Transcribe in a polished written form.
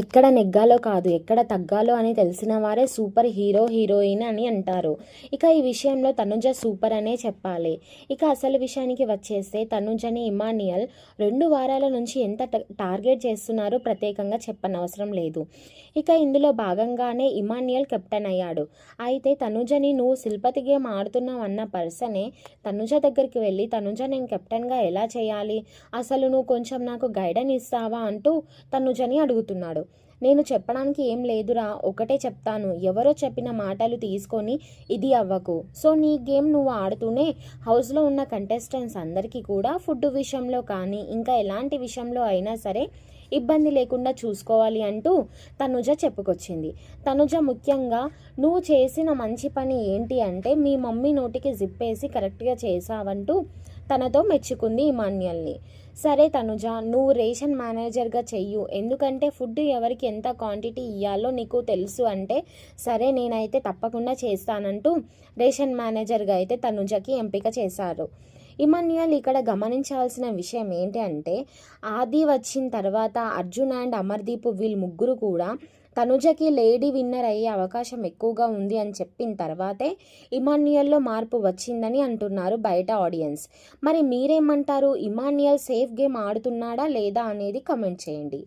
ఎక్కడ నెగ్గాలో కాదు ఎక్కడ తగ్గాలో అని తెలిసిన వారే సూపర్ హీరో హీరోయిన్ అని అంటారు. ఇక ఈ విషయంలో తనుజ సూపర్ అనే చెప్పాలి. ఇక అసలు విషయానికి వచ్చేస్తే తనుజని ఇమాన్యుయల్ 2 వారాల నుంచి ఎంత టార్గెట్ చేస్తున్నారో ప్రత్యేకంగా చెప్పనవసరం లేదు. ఇక ఇందులో భాగంగానే ఇమాన్యుయల్ కెప్టెన్ అయ్యాడు. అయితే తనుజని నువ్వు శిల్పతి గేమ్ ఆడుతున్నావు అన్న పర్సనే తనుజ దగ్గరికి వెళ్ళి తనుజ నేను కెప్టెన్గా ఎలా చేయాలి, అసలు నువ్వు కొంచెం నాకు గైడెన్స్ ఇస్తావా అంటూ తనుజని అడుగుతున్నాడు. నేను చెప్పడానికి ఏం లేదురా, ఒకటే చెప్తాను, ఎవరో చెప్పిన మాటలు తీసుకొని ఇది అవ్వకు. సో నీ గేమ్ నువ్వు ఆడుతూనే హౌస్లో ఉన్న కంటెస్టెంట్స్ అందరికీ కూడా ఫుడ్ విషయంలో కానీ ఇంకా ఎలాంటి విషయంలో అయినా సరే ఇబ్బంది లేకుండా చూసుకోవాలి అంటూ తనుజ చెప్పుకొచ్చింది. తనుజ ముఖ్యంగా నువ్వు చేసిన మంచి పని ఏంటి అంటే మీ మమ్మీ నోటికి జిప్పేసి కరెక్ట్గా చేసావంటూ తనతో మెచ్చుకుంది ఇమాన్యుయల్ని. సరే తనుజ, నువ్వు రేషన్ మేనేజర్గా చెయ్యు, ఎందుకంటే ఫుడ్ ఎవరికి ఎంత క్వాంటిటీ ఇవ్వాలో నీకు తెలుసు అంటే సరే నేనైతే తప్పకుండా చేస్తానంటూ రేషన్ మేనేజర్గా అయితే తనుజకి ఎంపిక చేశారు. ఇమాన్యుయల్ ఇక్కడ గమనించాల్సిన విషయం ఏంటి అంటే ఆది వచ్చిన తర్వాత అర్జున్ అండ్ అమర్దీప్ వీళ్ళు ముగ్గురు కూడా తనుజకి లేడీ విన్నర్ అయ్యే అవకాశం ఎక్కువగా ఉంది అని చెప్పిన తర్వాతే ఇమాన్యుయల్లో మార్పు వచ్చిందని అంటున్నారు బయట ఆడియన్స్. మరి మీరేమంటారు? ఇమాన్యుయల్ సేఫ్ గేమ్ ఆడుతున్నాడా లేదా అనేది కమెంట్ చేయండి.